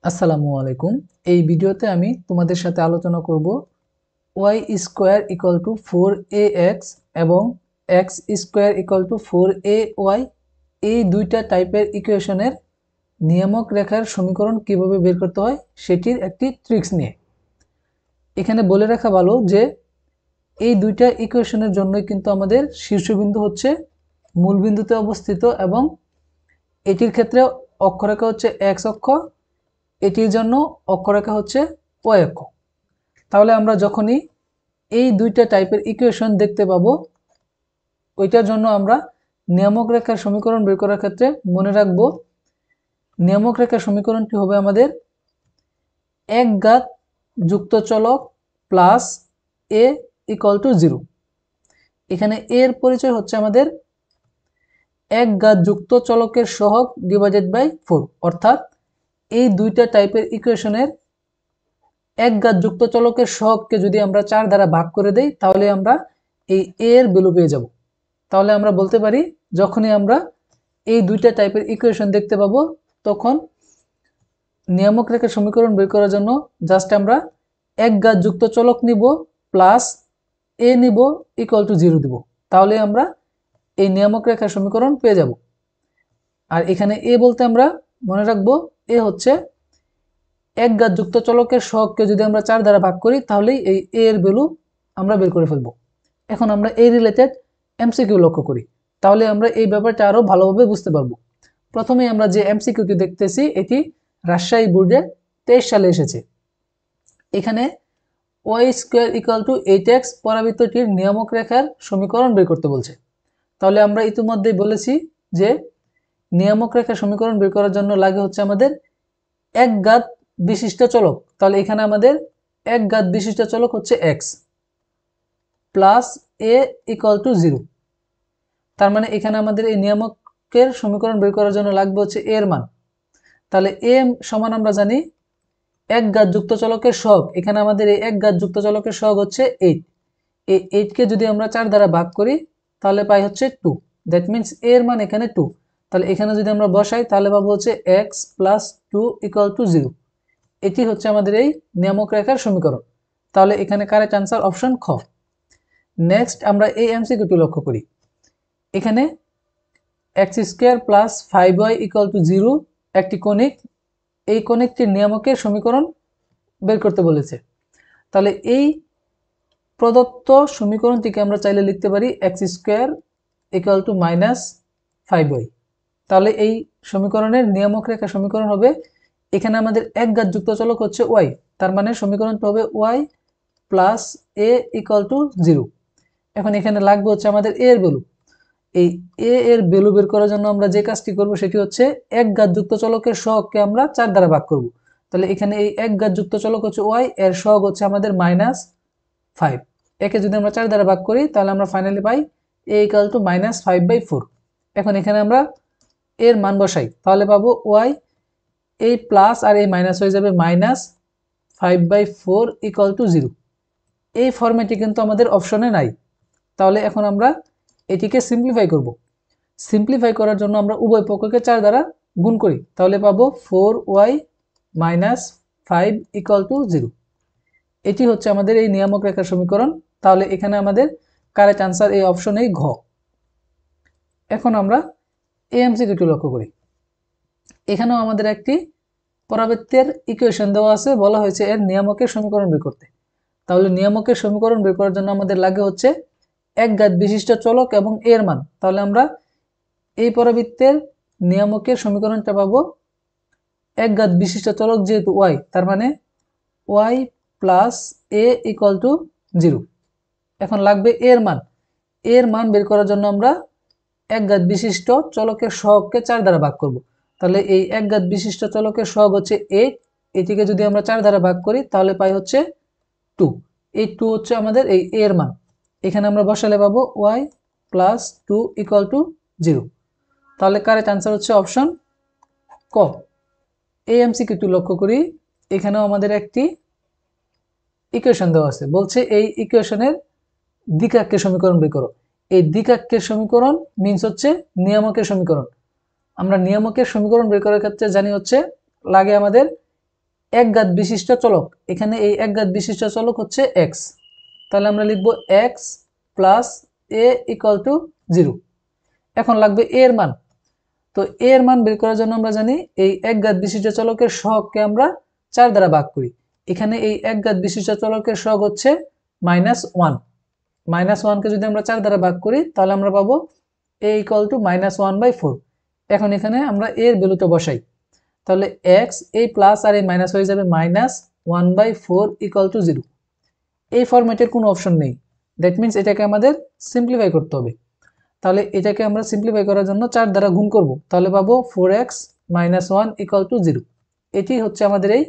আসসালামু আলাইকুম। এই ভিডিওতে আমি তোমাদের সাথে আলোচনা করব y square equal to 4ax এবং x square equal to 4ay এই দুইটা টাইপের ইকুয়েশনের নিয়ামক রেখার সমীকরণ কিভাবে বের করতে হয় সেটির একটি ট্রিক্স নিয়ে। এখানে বলে রাখা ভালো যে এই দুইটা ইকুয়েশনের জন্যই কিন্তু আমাদের শীর্ষবিন্দু হচ্ছে মূল বিন্দুতে অবস্থিত এবং এটির ক্ষেত্রে অক্ষরেখা হচ্ছে x অক্ষ, এটির জন্য অক্ষরেখা হচ্ছে y অক্ষ। তাহলে আমরা যখনই এই দুইটা টাইপের ইকুয়েশন দেখতে পাবো ওইটার জন্য আমরা নিয়ামক রেখার সমীকরণ বের করার ক্ষেত্রে মনে রাখব নিয়ামক রেখার সমীকরণটি হবে আমাদের এক ঘাত যুক্ত চলক প্লাস a ইকুয়াল টু 0। এখানে এর পরিচয় হচ্ছে আমাদের এক ঘাত যুক্ত চলকের সহগ ডিভাইডেড বাই 4, অর্থাৎ এই দুইটা টাইপের ইকুয়েশনের এক ঘাত যুক্ত চলকের সহগকে যদি আমরা 4 দ্বারা ভাগ করে দেই তাহলে আমরা এই a এর ভ্যালু পেয়ে যাব। তাহলে আমরা বলতে পারি যখনই আমরা এই দুইটা টাইপের ইকুয়েশন দেখতে পাবো তখন নিয়ামক রেখার সমীকরণ বের করার জন্য জাস্ট আমরা এক ঘাত যুক্ত চলক নিব প্লাস a নিব ইকুয়াল টু 0 দিব, তাহলে আমরা এই নিয়ামক রেখার সমীকরণ পেয়ে যাব। আর এখানে a বলতে আমরা মনে রাখবো a হচ্ছে এক ঘাত যুক্ত চলকের সহগকে যদি আমরা 4 দ্বারা ভাগ করি তাহলেই এই a এর ভ্যালু আমরা বের করে ফেলবো। এখন আমরা এই রিলেটেড এমসিকিউ লক্ষ্য করি, তাহলে আমরা এই ব্যাপারটা আরো ভালোভাবে বুঝতে পারবো। প্রথমে আমরা যে এমসিকিউটি দেখতেছি এটি রাজশাহী বোর্ডে 23 সালে এসেছে। এখানে y square equal to 8x পরাবৃত্তটির নিয়ামক রেখার সমীকরণ বের করতে বলছে। তাহলে আমরা ইতিমধ্যেই বলেছি যে নিয়ামক রেখার সমীকরণ বের করার জন্য লাগে হচ্ছে আমাদের এক ঘাত বিশিষ্ট চলক। তাহলে এখানে আমাদের এক ঘাত বিশিষ্ট চলক হচ্ছে x plus a equal to 0। তার মানে এখানে আমাদের এই নিয়ামকের সমীকরণ বের করার জন্য লাগবে হচ্ছে a এর মান। তাহলে a সমান আমরা জানি এক ঘাত যুক্ত চলকের সহগ, এখানে আমাদের এই এক ঘাত যুক্ত চলকের সহগ হচ্ছে 8। এই 8 কে যদি আমরা 4 দ্বারা ভাগ করি তাহলে পাই হচ্ছে 2, দ্যাট মিনস a এর মান এখানে 2। তাহলে এখানে যদি আমরা বসাই তাহলে পাবো হচ্ছে x প্লাস 2 ইকুয়াল টু 0। এটি হচ্ছে আমাদের এই নিয়ামক রেখার সমীকরণ। তাহলে এখানে কারেক্ট আনসার অপশন খ। নেক্সট আমরা এই এমসিকিউটি লক্ষ্য করি। এখানে x square plus 5y equal to 0 একটি কণিক, এই কণিকটির নিয়ামকের সমীকরণ বের করতে বলেছে। তাহলে এই প্রদত্ত সমীকরণটিকে আমরা চাইলে লিখতে পারি x square equal to minus 5y। তাহলে এই সমীকরণের নিয়ামক রেখা সমীকরণ হবে, এখানে আমাদের এক ঘাত যুক্ত চলক হচ্ছে y, তার মানে সমীকরণটা হবে y plus a equal to 0। এখন এখানে লাগবে হচ্ছে আমাদের a এর ভ্যালু। এই a এর ভ্যালু বের করার জন্য আমরা যে কাজটি করব সেটি হচ্ছে এক ঘাত যুক্ত চলকের সহগকে আমরা 4 দ্বারা ভাগ করব। তাহলে এখানে এই এক ঘাত যুক্ত চলক হচ্ছে y, এর সহগ হচ্ছে আমাদের মাইনাস 5। একে যদি আমরা 4 দ্বারা ভাগ করি তাহলে আমরা finally pi a equal to minus 5/4। এখন এখানে আমরা এর মান বসাই তাহলে পাবো y, এই প্লাস আর এই মাইনাস হয়ে যাবে মাইনাস 5/4 ইকুয়াল টু 0। এই ফরম্যাটে কিন্তু আমাদের অপশনে নাই। তাহলে এখন আমরা এটিকে সিম্পলিফাই করব। সিম্পলিফাই করার জন্য আমরা উভয় পক্ষকে 4 দ্বারা গুণ করি, তাহলে পাবো 4y মাইনাস 5 ইকুয়াল টু 0। এটি হচ্ছে আমাদের এই নিয়ামক রেখার সমীকরণ। তাহলে এখানে আমাদের কারেক্ট আনসার এই অপশনেই ঘ। এখন আমরা এই এমসিকিউটি লক্ষ্য করি। এখানেও আমাদের একটি পরাবৃত্তের ইকুয়েশন দেওয়া আছে, বলা হয়েছে এর নিয়ামকের সমীকরণ বের করতে। তাহলে নিয়ামকের সমীকরণ বের করার জন্য আমাদের লাগে হচ্ছে এক ঘাত বিশিষ্ট চলক এবং এর মান। তাহলে আমরা এই পরাবৃত্তের নিয়ামকের সমীকরণটা পাবো এক ঘাত বিশিষ্ট চলক যেহেতু y, তার মানে y plus a equal to 0। এখন লাগবে এর মান। এর মান বের করার জন্য আমরা এক ঘাত বিশিষ্ট চলকের সহগকে 4 দ্বারা ভাগ করব। তাহলে এই এক ঘাত বিশিষ্ট চলকের সহগ হচ্ছে 8, এটিকে যদি আমরা 4 দ্বারা ভাগ করি তাহলে পাই হচ্ছে 2। এই 2 হচ্ছে আমাদের এই এর মান। এখানে আমরা বসালে পাবো y প্লাস 2 ইকুয়াল টু 0। তাহলে কারেক্ট আনসার হচ্ছে অপশন ক। এই এমসিকিউটি লক্ষ্য করি। এখানেও আমাদের একটি ইকুয়েশন দেওয়া আছে, বলছে এই ইকুয়েশনের দ্বিঘাতের সমীকরণ বের করো। এই দ্বিঘাতের সমীকরণ মিন্স হচ্ছে নিয়ামকের সমীকরণ। আমরা নিয়ামকের সমীকরণ বের করার ক্ষেত্রে জানি হচ্ছে লাগে আমাদের একঘাত বিশিষ্ট চলক, এখানে এই একঘাত বিশিষ্ট চলক হচ্ছে এক্স, তাহলে আমরা লিখব x plus A equal to 0। এখন লাগবে এ এর মান, তো এ এর মান বের করার জন্য আমরা জানি এই একঘাত বিশিষ্ট চলকের সহগকে আমরা 4 দ্বারা ভাগ করি। এখানে এই একঘাত বিশিষ্ট চলকের সহগ হচ্ছে -1, -1কে যদি আমরা 4 দ্বারা ভাগ করি তাহলে আমরা পাবো a ইকুয়াল টু -1/4। এখন এখানে আমরা এর ভ্যালুটা বসাই, তাহলে এক্স এই প্লাস আর এই মাইনাস হয়ে যাবে -1/4 ইকুয়াল টু 0। এই ফরম্যাটের কোনো অপশন নেই, দ্যাট মিনস এটাকে আমাদের সিম্পলিফাই করতে হবে। তাহলে এটাকে আমরা সিম্পলিফাই করার জন্য 4 দ্বারা গুণ করব, তাহলে পাবো 4x - 1 ইকুয়াল টু 0। এটি হচ্ছে আমাদের এই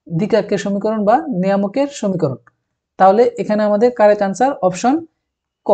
দ্বিঘাতের সমীকরণ বা নিয়ামকের সমীকরণ। তাহলে এখানে আমাদের কারেক্ট আনসার অপশন ক।